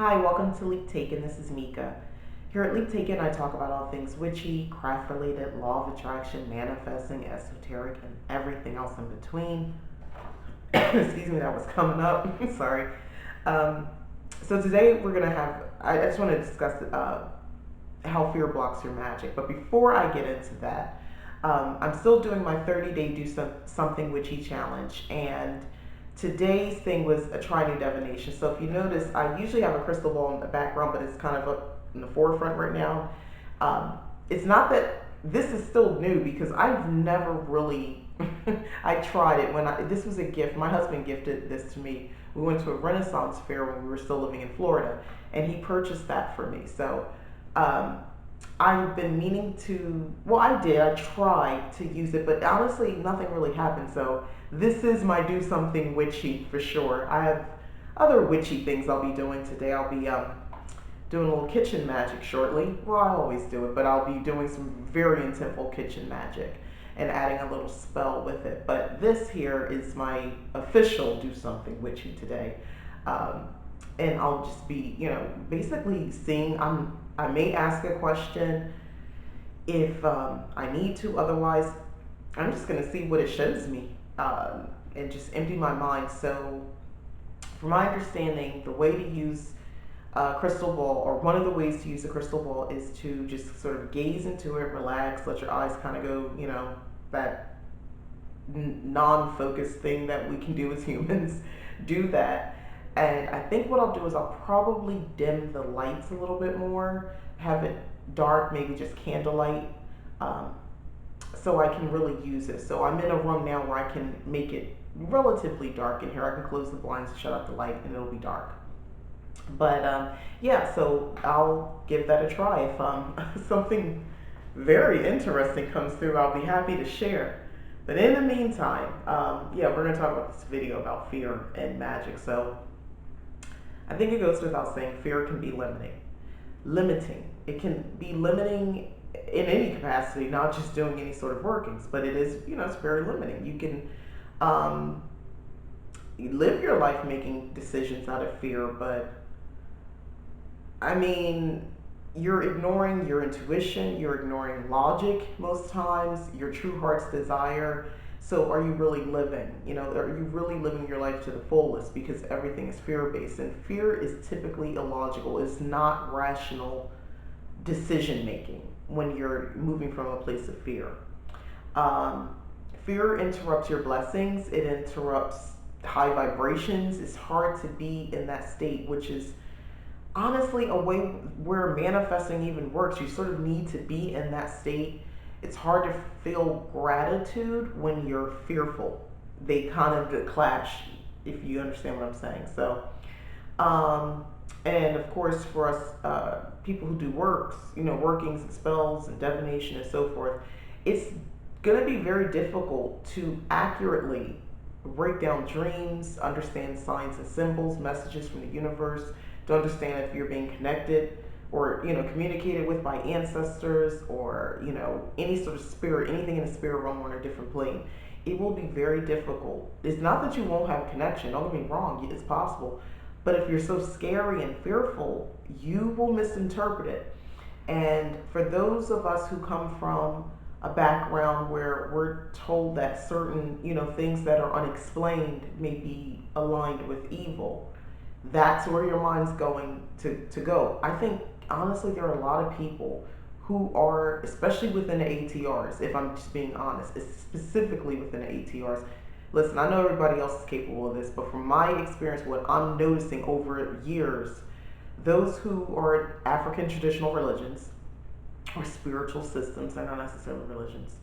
Hi, welcome to Leap Taken. This is Mika. Here at Leap Taken, I talk about all things witchy, craft related, law of attraction, manifesting, esoteric, and everything else in between. Excuse me, that was coming up. Sorry. Um, so today we're going to have, I just want to discuss how fear blocks your magic. But before I get into that, I'm still doing my 30-day something witchy challenge. And today's thing was a try new divination. So if you notice, I usually have a crystal ball in the background, but it's kind of up in the forefront right now. It's not that this is still new because I've never really. I tried it this was a gift. My husband gifted this to me. We went to a Renaissance fair when we were still living in Florida, and he purchased that for me. So um, I've been meaning to. Well, I did. I tried to use it, but honestly, nothing really happened. So this is my do something witchy for sure. I have other witchy things I'll be doing today. I'll be doing a little kitchen magic shortly. Well, I always do it, but I'll be doing some very intentful kitchen magic and adding a little spell with it. But this here is my official do something witchy today. Um, and I'll just be, basically seeing. I may ask a question if I need to. Otherwise, I'm just gonna see what it shows me and just empty my mind. So, from my understanding, the way to use a crystal ball, or one of the ways to use a crystal ball, is to just sort of gaze into it, relax, let your eyes kind of go, that non-focused thing that we can do as humans. Do that. And I think what I'll do is I'll probably dim the lights a little bit more, have it dark, maybe just candlelight, um, so I can really use it. So I'm in a room now where I can make it relatively dark in here. I can close the blinds, shut out the light, and it'll be dark. But yeah, so I'll give that a try. If something very interesting comes through, I'll be happy to share. But in the meantime, yeah, we're going to talk about this video about fear and magic. So I think it goes without saying, fear can be limiting. It can be limiting in any capacity, not just doing any sort of workings, but it is, it's very limiting. You can um, live your life making decisions out of fear, but I mean, you're ignoring your intuition, you're ignoring logic most times, your true heart's desire. So, are you really living? Are you really living your life to the fullest? Because everything is fear based, and fear is typically illogical. It's not rational decision making when you're moving from a place of fear. Um, Fear interrupts your blessings, it interrupts high vibrations. It's hard to be in that state, which is honestly a way where manifesting even works. You sort of need to be in that state. It's hard to feel gratitude when you're fearful. They kind of clash, if you understand what I'm saying. So and of course for us people who do workings and spells and divination and so forth, it's going to be very difficult to accurately break down dreams, understand signs and symbols, messages from the universe, to understand if you're being connected or communicated with by ancestors, or any sort of spirit, anything in the spirit realm or in a different plane. It will be very difficult. It's not that you won't have a connection, don't get me wrong, it's possible, but if you're so scary and fearful, you will misinterpret it. And for those of us who come from a background where we're told that certain things that are unexplained may be aligned with evil, that's where your mind's going to go. I think honestly there are a lot of people who are, especially within the ATRs, if I'm just being honest, specifically within the ATRs. Listen, I know everybody else is capable of this, but from my experience, what I'm noticing over years, those who are in African traditional religions or spiritual systems, they're not necessarily religions,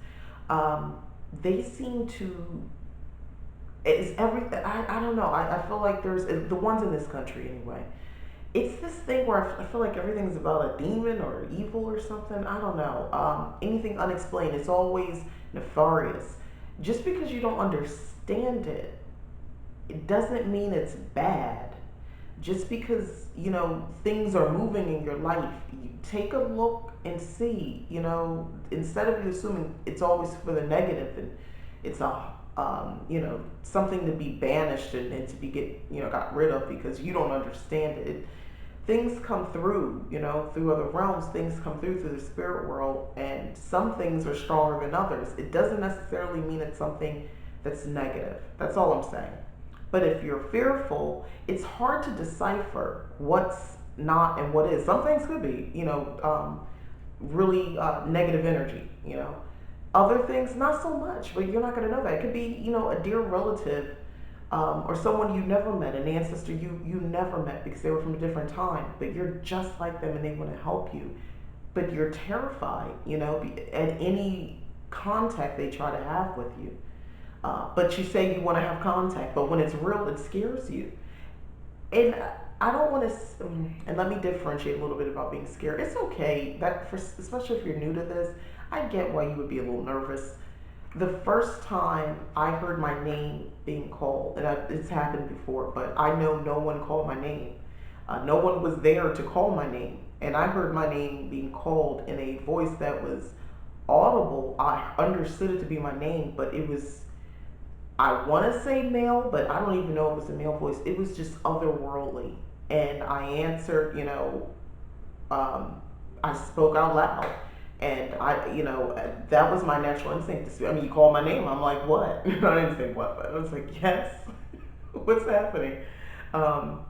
they seem to, it's everything. I don't know. I feel like there's the ones in this country anyway. It's this thing where I feel like everything's about a demon or evil or something. I don't know. Anything unexplained, it's always nefarious. Just because you don't understand it, it doesn't mean it's bad. Just because things are moving in your life, you take a look and see. Instead of you assuming it's always for the negative and it's a something to be banished and to be got rid of because you don't understand it. things come through, through other realms, things come through the spirit world, and some things are stronger than others. It doesn't necessarily mean it's something that's negative. That's all I'm saying. But if you're fearful, it's hard to decipher what's not and what is. Some things could be, really negative energy, Other things, not so much, but you're not going to know that. It could be, a dear relative, or someone you never met, an ancestor you never met because they were from a different time, but you're just like them and they want to help you. But you're terrified, at any contact they try to have with you. But you say you want to have contact, but when it's real, it scares you. And I don't want to, and let me differentiate a little bit about being scared. It's okay that, especially if you're new to this, I get why you would be a little nervous. The first time I heard my name being called, and it's happened before, but I know no one called my name. No one was there to call my name. And I heard my name being called in a voice that was audible. I understood it to be my name, but it was, I want to say male, but I don't even know if it was a male voice. It was just otherworldly. And I answered, I spoke out loud. And that was my natural instinct to speak. I mean, you called my name. I'm like, what? I didn't say what, but I was like, yes. What's happening? Um,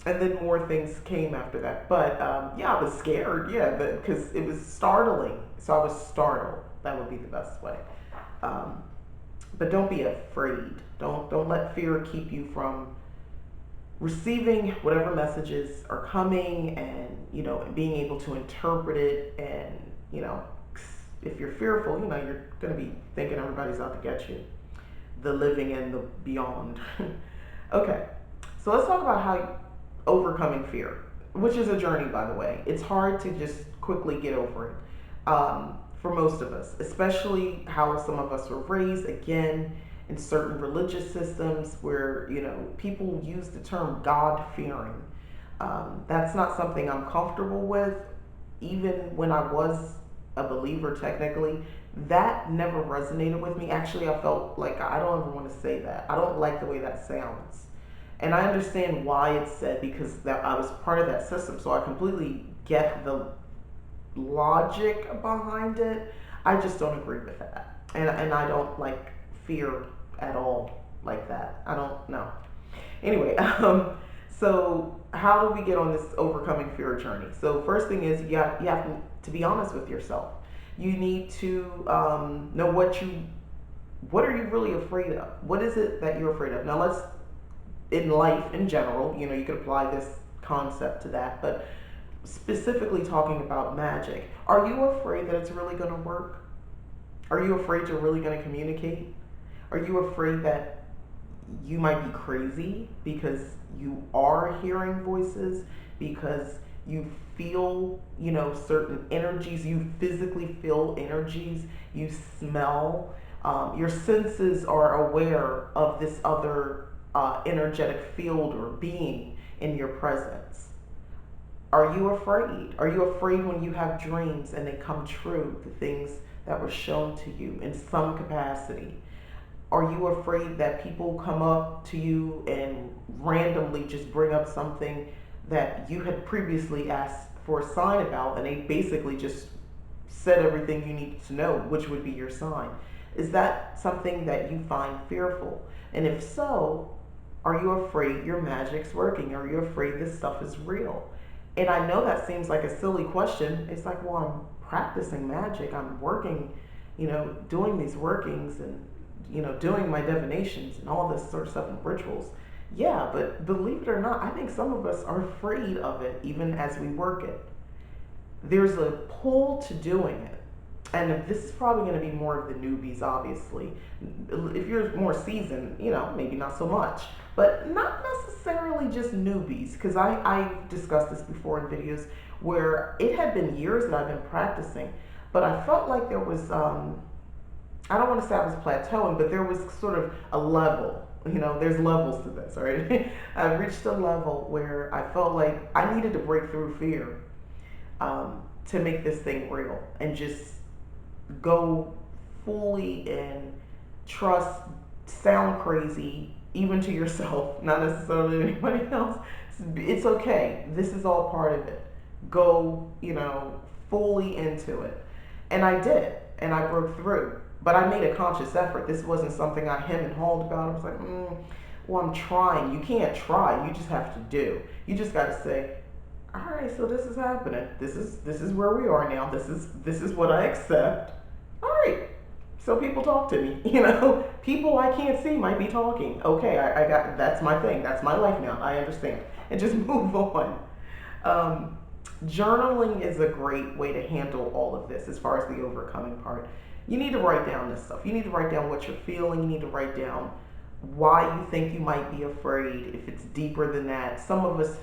and then more things came after that. But yeah, I was scared. Yeah, because it was startling. So I was startled. That would be the best way. Um, but don't be afraid. Don't let fear keep you from receiving whatever messages are coming, and being able to interpret it. And if you're fearful, you're going to be thinking everybody's out to get you, the living and the beyond. Okay, so let's talk about how overcoming fear, which is a journey, by the way. It's hard to just quickly get over it, for most of us, especially how some of us were raised, again, in certain religious systems where people use the term God fearing. That's not something I'm comfortable with. Even when I was a believer, technically, that never resonated with me. Actually, I felt like I don't ever want to say that. I don't like the way that sounds. And I understand why it's said, because that I was part of that system, so I completely get the logic behind it. I just don't agree with that, and I don't like fear at all like that. I don't know. Anyway, so how do we get on this overcoming fear journey? So first thing is you have to be honest with yourself. You need to know what are you really afraid of. What is it that you're afraid of? Now let's, in life in general, you could apply this concept to that, but specifically talking about magic, are you afraid that it's really going to work? Are you afraid you're really going to communicate? Are you afraid that you might be crazy because you are hearing voices, because you feel, certain energies, you physically feel energies, you smell, your senses are aware of this other energetic field or being in your presence? Are you afraid? Are you afraid when you have dreams and they come true, the things that were shown to you in some capacity? Are you afraid that people come up to you and randomly just bring up something that you had previously asked for a sign about, and they basically just said everything you needed to know, which would be your sign? Is that something that you find fearful? And if so, are you afraid your magic's working? Are you afraid this stuff is real? And I know that seems like a silly question. It's like, well, I'm practicing magic. I'm working, doing these workings and, doing my divinations and all this sort of stuff and rituals. Yeah, but believe it or not, I think some of us are afraid of it even as we work it. There's a pull to doing it. And this is probably going to be more of the newbies, obviously. If you're more seasoned, maybe not so much. But not necessarily just newbies, because I've discussed this before in videos where it had been years that I've been practicing, but I felt like there was, I don't want to say I was plateauing, but there was sort of a level. There's levels to this, right? I reached a level where I felt like I needed to break through fear, to make this thing real and just go fully in trust, sound crazy, even to yourself, not necessarily anybody else. It's okay. This is all part of it. Go, fully into it. And I did. And I broke through. But I made a conscious effort. This wasn't something I hem and hawed about. I was like, well, I'm trying. You can't try. You just have to do. You just got to say, all right, so this is happening. This is where we are now. This is what I accept. All right. So people talk to me. People I can't see might be talking. Okay, I got that's my thing. That's my life now. I understand, and just move on. Um, Journaling is a great way to handle all of this as far as the overcoming part. You need to write down this stuff. You need to write down what you're feeling. You need to write down why you think you might be afraid. If it's deeper than that, some of us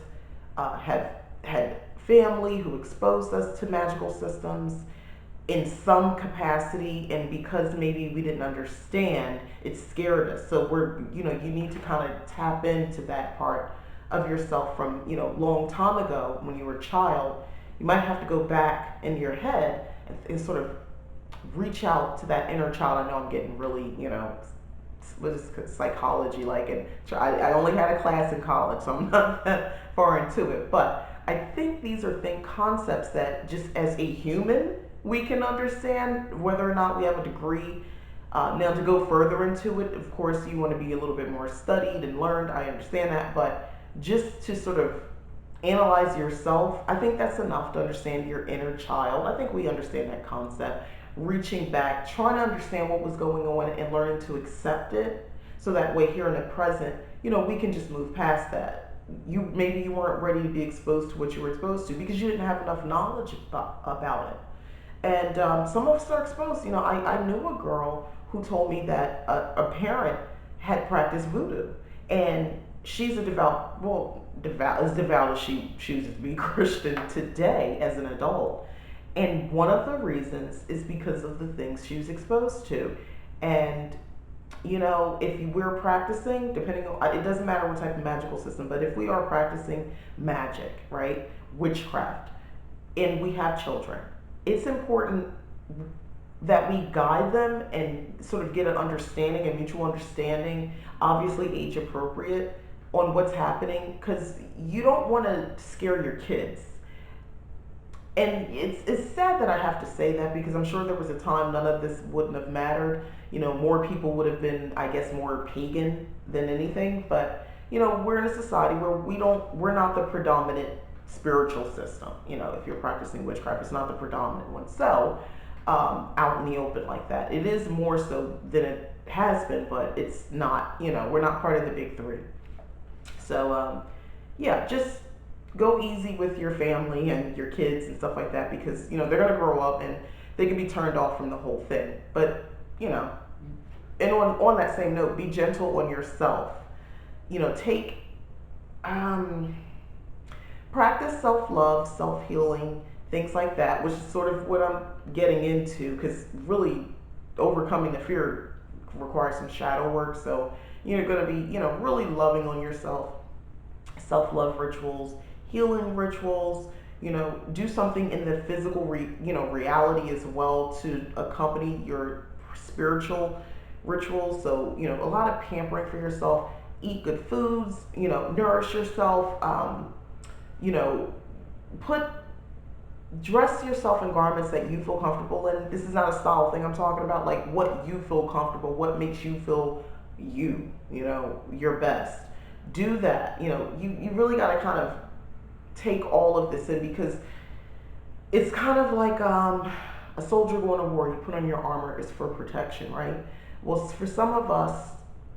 have had family who exposed us to magical systems in some capacity, and because maybe we didn't understand, it scared us. So you need to kind of tap into that part of yourself from long time ago when you were a child. You might have to go back in your head and sort of reach out to that inner child. I know I'm getting really what is psychology like, and I only had a class in college, so I'm not that far into it. But I think these are concepts that just as a human we can understand, whether or not we have a degree. Now, to go further into it, of course, you want to be a little bit more studied and learned. I understand that, but just to sort of analyze yourself, I think that's enough to understand your inner child. I think we understand that concept. Reaching back, trying to understand what was going on and learning to accept it, so that way here in the present, we can just move past that. Maybe you weren't ready to be exposed to what you were exposed to because you didn't have enough knowledge about it. And some of us are exposed. I knew a girl who told me that a parent had practiced voodoo, and she's a devout as she chooses to be Christian today as an adult. And one of the reasons is because of the things she was exposed to. And if we're practicing, depending on, it doesn't matter what type of magical system, but if we are practicing magic, right, witchcraft, and we have children, it's important that we guide them and sort of get an understanding, a mutual understanding, obviously age appropriate, on what's happening, because you don't want to scare your kids. And it's sad that I have to say that, because I'm sure there was a time none of this wouldn't have mattered. More people would have been, I guess, more pagan than anything. But we're in a society where we're not the predominant spiritual system. If you're practicing witchcraft, it's not the predominant one. So out in the open like that, it is more so than it has been, but it's not. We're not part of the big three. So yeah, just go easy with your family and your kids and stuff like that, because they're gonna grow up and they can be turned off from the whole thing. But and on that same note, be gentle on yourself. Take practice self-love, self-healing, things like that, which is sort of what I'm getting into, because really overcoming the fear requires some shadow work. So you're going to be really loving on yourself, self-love rituals, healing rituals. Do something in the physical reality as well to accompany your spiritual rituals. So a lot of pampering for yourself. Eat good foods, nourish yourself. You know, put dress yourself in garments that you feel comfortable in. This is not a style thing. I'm talking about like what you feel comfortable, what makes you feel your best. Do that. You really got to kind of take all of this in, because it's kind of like a soldier going to war. You put on your armor is for protection, right? Well, for some of us,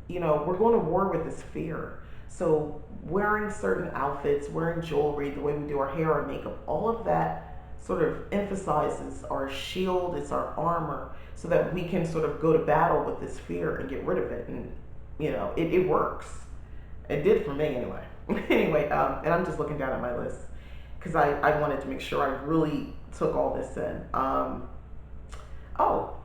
we're going to war with this fear. So wearing certain outfits, wearing jewelry, the way we do our hair, our makeup, all of that sort of emphasizes our shield, it's our armor, so that we can sort of go to battle with this fear and get rid of it. And it works. It did for me anyway. Anyway, and I'm just looking down at my list because I wanted to make sure I really took all this in.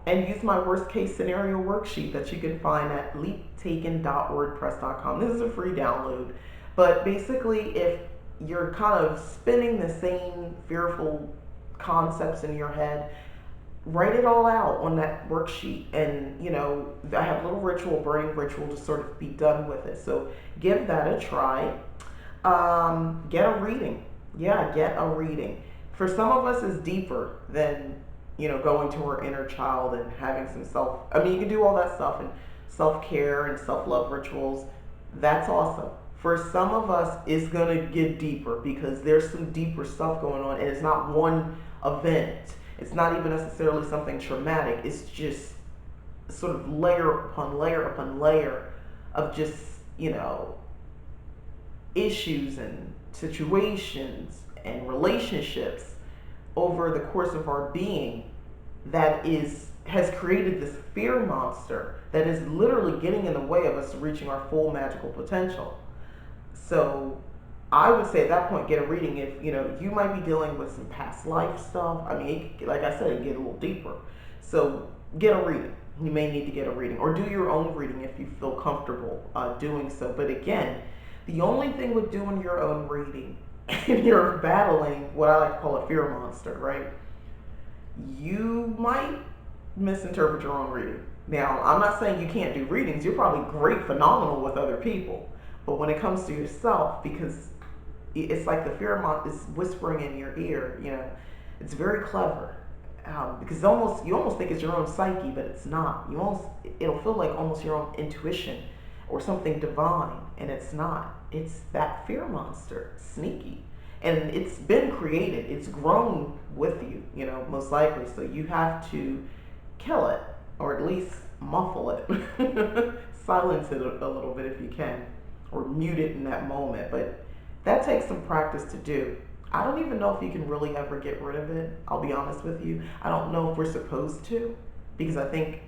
And use my worst case scenario worksheet that you can find at leaptaken.wordpress.com. This is a free download. But basically, if you're kind of spinning the same fearful concepts in your head, write it all out on that worksheet. And, I have a little burning ritual to sort of be done with it. So give that a try. Get a reading. Yeah, get a reading. For some of us, it's deeper than going to our inner child and having some self. I mean, you can do all that stuff and self care and self love rituals. That's awesome. For some of us, it's gonna get deeper because there's some deeper stuff going on, and it's not one event. It's not even necessarily something traumatic. It's just sort of layer upon layer upon layer of just you know issues and situations and relationships over the course of our being that is has created this fear monster that is literally getting in the way of us reaching our full magical potential. So I would say at that point, get a reading. If you might be dealing with some past life stuff. I mean, like I said, it can get a little deeper. So get a reading. You may need to get a reading, or do your own reading if you feel comfortable doing so. But again, the only thing with doing your own reading, and you're battling what I like to call a fear monster, right? You might misinterpret your own reading. Now, I'm not saying you can't do readings. You're probably great, phenomenal with other people. But when it comes to yourself, because it's like the fear is whispering in your ear, it's very clever. Because you almost think it's your own psyche, but it's not. It'll feel like almost your own intuition or something divine, and it's not. It's that fear monster, sneaky, and it's been created. It's grown with you, most likely. So you have to kill it, or at least muffle it, silence it a little bit if you can, or mute it in that moment. But that takes some practice to do. I don't even know if you can really ever get rid of it. I'll be honest with you. I don't know if we're supposed to, because I think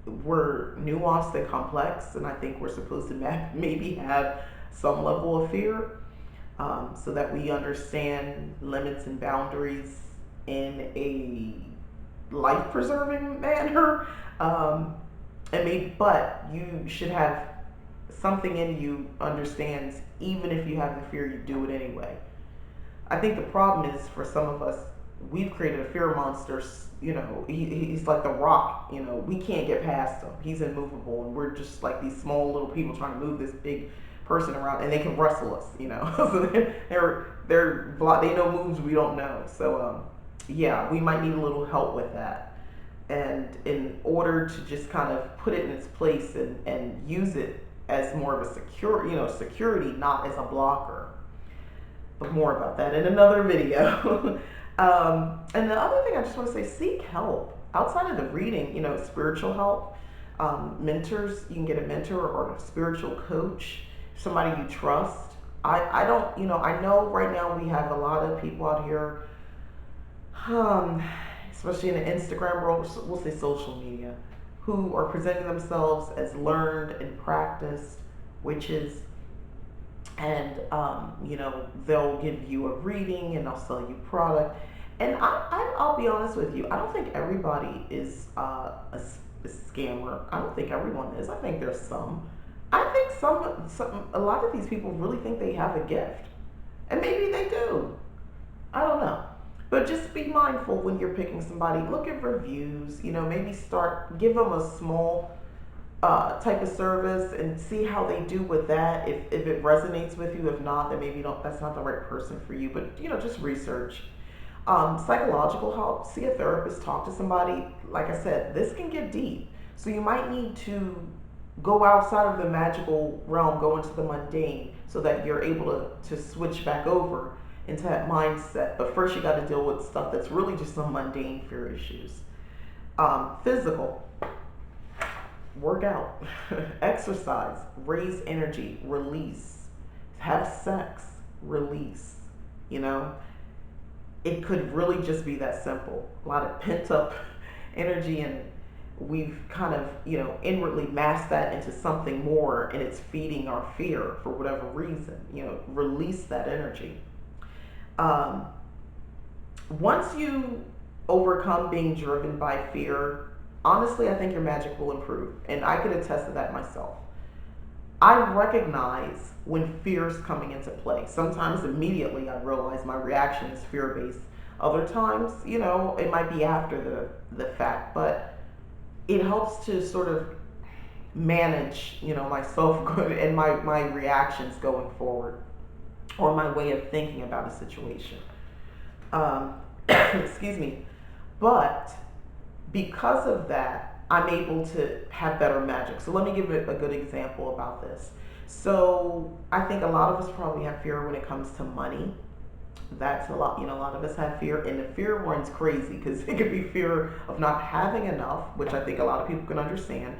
we're nuanced and complex, and I think we're supposed to maybe have some level of fear, so that we understand limits and boundaries in a life-preserving manner. But you should have something in you understands even if you have the fear, you do it anyway. I think the problem is for some of us, we've created a fear monster. He's like the Rock. We can't get past him. He's immovable, and we're just like these small little people trying to move this big person around, and they can wrestle us. So they know moves we don't know. So yeah, we might need a little help with that. And in order to just kind of put it in its place and use it as more of a security, not as a blocker. But more about that in another video. And the other thing I just want to say, seek help outside of the reading. Spiritual help, mentors. You can get a mentor or a spiritual coach, somebody you trust. I don't. I know right now we have a lot of people out here, especially in the Instagram world. We'll say social media, who are presenting themselves as learned and practiced witches, and they'll give you a reading and they'll sell you product. And I'll be honest with you, I don't think everybody is a scammer. I don't think everyone is. I think there's some. I think a lot of these people really think they have a gift, and maybe they do. I don't know. But just be mindful when you're picking somebody. Look at reviews. Maybe give them a small type of service and see how they do with that. If it resonates with you, if not, then maybe that's not the right person for you. But just research. Psychological help. See a therapist. Talk to somebody. Like I said, this can get deep. So you might need to go outside of the magical realm, go into the mundane, so that you're able to switch back over into that mindset. But first, you got to deal with stuff that's really just some mundane fear issues. Physical. Work out, exercise, raise energy, release, have sex, release. It could really just be that simple. A lot of pent up energy, and we've kind of, inwardly masked that into something more, and it's feeding our fear for whatever reason. Release that energy. Once you overcome being driven by fear, honestly, I think your magic will improve. And I could attest to that myself. I recognize when fear is coming into play. Sometimes immediately I realize my reaction is fear based. Other times, it might be after the fact, but it helps to sort of manage, myself and my reactions going forward. or my way of thinking about a situation. Excuse me. But because of that, I'm able to have better magic. So let me give a good example about this. So I think a lot of us probably have fear when it comes to money. That's a lot, a lot of us have fear, and the fear runs crazy because it could be fear of not having enough, which I think a lot of people can understand.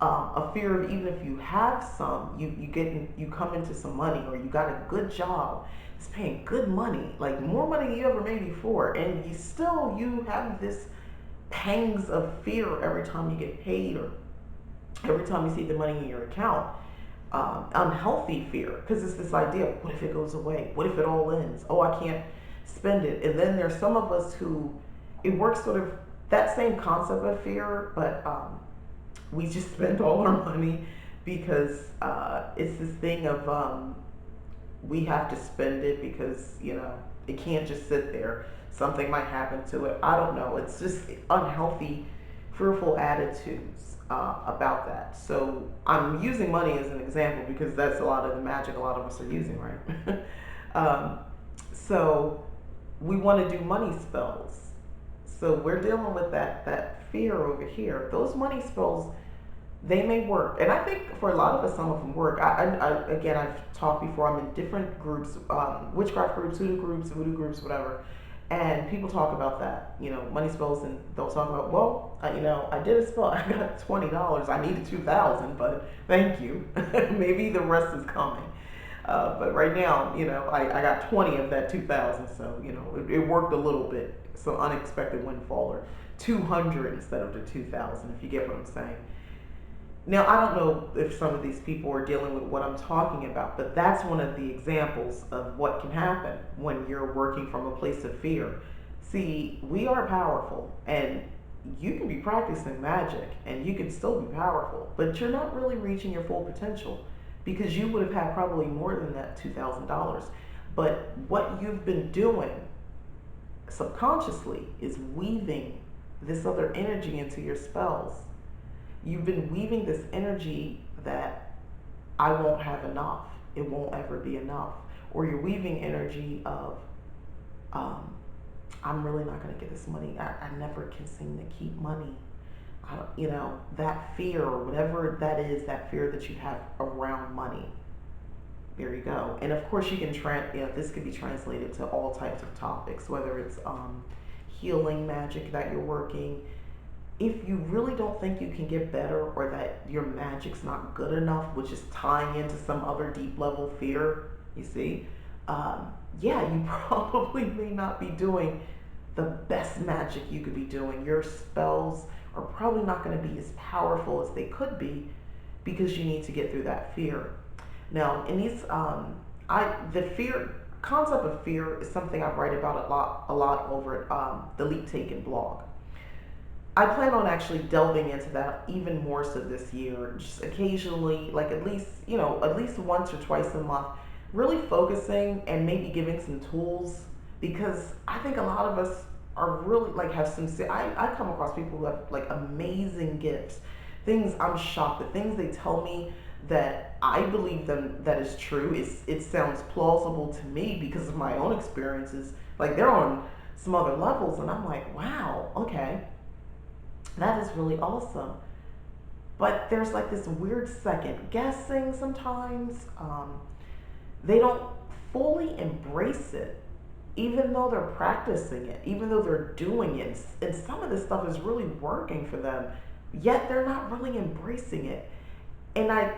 A fear of even if you have some, you come into some money, or you got a good job, it's paying good money, like more money than you ever made before, and you have this pangs of fear every time you get paid, or every time you see the money in your account. Unhealthy fear, because it's this idea of what if it goes away? What if it all ends? Oh, I can't spend it. And then there's some of us who it works sort of that same concept of fear, but we just spend all our money because it's this thing of we have to spend it because it can't just sit there. Something might happen to it. I don't know. It's just unhealthy, fearful attitudes about that. So I'm using money as an example because that's a lot of the magic a lot of us are using, right? um, so we want to do money spells. So we're dealing with that fear over here. Those money spells, they may work, and I think for a lot of us, some of them work. Again, I've talked before. I'm in different groups, witchcraft groups, hoodoo groups, voodoo groups, whatever, and people talk about that, money spells, and they'll talk about, well, I did a spell, I got $20, I needed 2,000, but thank you, maybe the rest is coming. But right now, I got 20 of that 2,000, so it worked a little bit. So unexpected windfall, or 200 instead of the 2,000, if you get what I'm saying. Now, I don't know if some of these people are dealing with what I'm talking about, but that's one of the examples of what can happen when you're working from a place of fear. See, we are powerful, and you can be practicing magic, and you can still be powerful, but you're not really reaching your full potential because you would have had probably more than that $2,000. But what you've been doing subconsciously is weaving this other energy into your spells. You've been weaving this energy that I won't have enough. It won't ever be enough. Or you're weaving energy of, um, I'm really not going to get this money. I never can seem to keep money. That fear, or whatever that is, that fear that you have around money. There you go. And of course, this could be translated to all types of topics, whether it's healing magic that you're working. If you really don't think you can get better, or that your magic's not good enough, which is tying into some other deep level fear, you see, yeah, you probably may not be doing the best magic you could be doing. Your spells are probably not going to be as powerful as they could be because you need to get through that fear. Now, in these, the fear concept of fear is something I write about a lot over at the Leap Taken blog. I plan on actually delving into that even more so this year, just occasionally, like at least once or twice a month, really focusing and maybe giving some tools, because I think a lot of us are really like have some. I come across people who have like amazing gifts, things I'm shocked at, things they tell me that I believe them that is true. It sounds plausible to me because of my own experiences. Like they're on some other levels, and I'm like, wow, okay, that is really awesome. But there's like this weird second guessing sometimes. They don't fully embrace it, even though they're practicing it, even though they're doing it. And some of this stuff is really working for them, yet they're not really embracing it. And I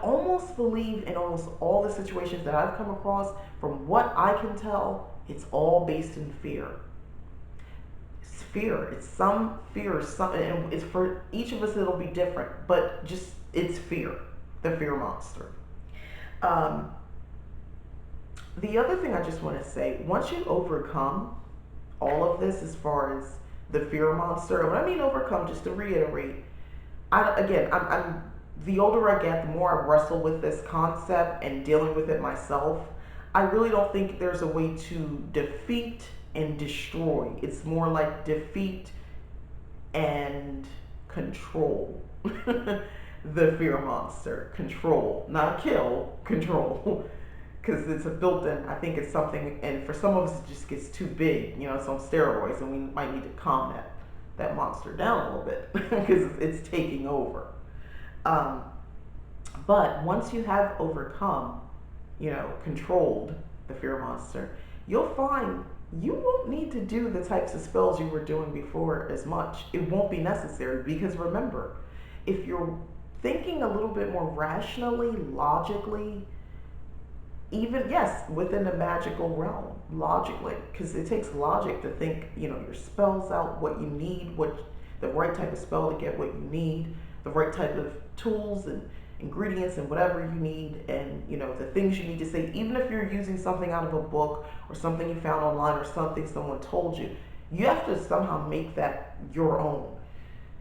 almost believe in almost all the situations that I've come across, from what I can tell, it's all based in fear. It's fear. It's some fear. And it's for each of us. It'll be different, but just it's fear, the fear monster. Um, the other thing I just want to say: once you overcome all of this, as far as the fear monster, and when I mean overcome, just to reiterate, I'm the older I get, the more I wrestle with this concept and dealing with it myself. I really don't think there's a way to defeat and destroy. It's more like defeat and control. The fear monster. Control. Not kill, control. because it's a built-in. I think it's something, and for some of us, it just gets too big. It's on steroids, and we might need to calm that monster down a little bit because it's taking over. Um, but once you have overcome, controlled the fear monster, you'll find you won't need to do the types of spells you were doing before as much. It won't be necessary because remember, if you're thinking a little bit more rationally, logically, even yes, within the magical realm, logically, because it takes logic to think, your spells out, what you need, what the right type of spell to get what you need, the right type of tools and ingredients and whatever you need, and the things you need to say. Even if you're using something out of a book or something you found online or something someone told you, you have to somehow make that your own.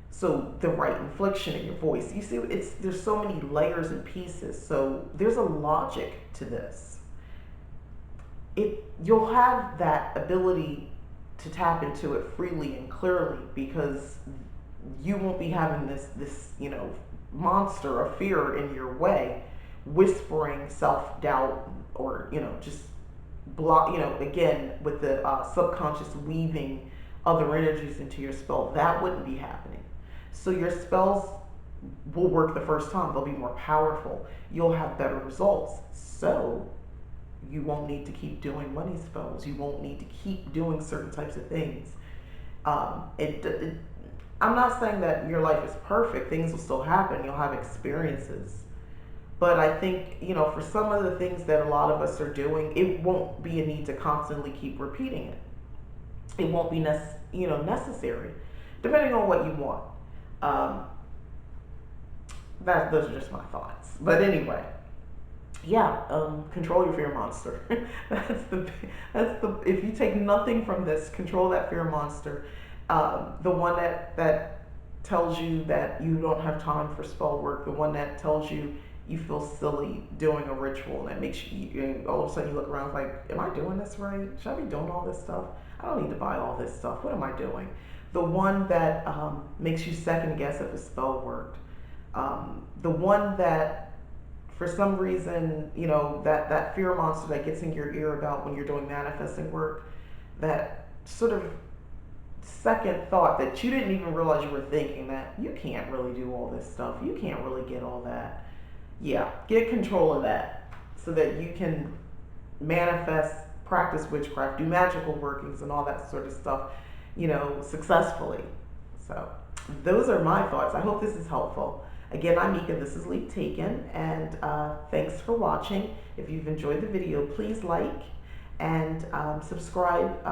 So the right inflection in your voice, you see, there's so many layers and pieces. So there's a logic to this. You'll have that ability to tap into it freely and clearly because you won't be having this monster of fear in your way, whispering self doubt or just block. Again with the subconscious weaving other energies into your spell, that wouldn't be happening. So your spells will work the first time. They'll be more powerful. You'll have better results. So you won't need to keep doing money spells. You won't need to keep doing certain types of things. I'm not saying that your life is perfect. Things will still happen. You'll have experiences. But I think, for some of the things that a lot of us are doing, it won't be a need to constantly keep repeating it. It won't be necessary, depending on what you want. Um, those are just my thoughts. But anyway, yeah, control your fear monster. that's the if you take nothing from this, control that fear monster. The one that tells you that you don't have time for spell work, the one that tells you feel silly doing a ritual, and that makes you all of a sudden you look around like, am I doing this right? Should I be doing all this stuff? I don't need to buy all this stuff. What am I doing? The one that makes you second guess if a spell worked. The one that for some reason, that fear monster that gets in your ear about when you're doing manifesting work, that sort of second thought that you didn't even realize you were thinking, that you can't really do all this stuff. You can't really get all that. Yeah, get control of that so that you can manifest, practice witchcraft, do magical workings and all that sort of stuff, successfully. So those are my thoughts. I hope this is helpful. Again, I'm Mika, this is Leap Taken, and thanks for watching. If you've enjoyed the video, please like and subscribe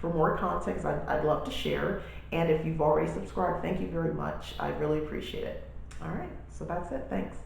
for more content, because I'd love to share. And if you've already subscribed, thank you very much. I really appreciate it. All right, so that's it. Thanks.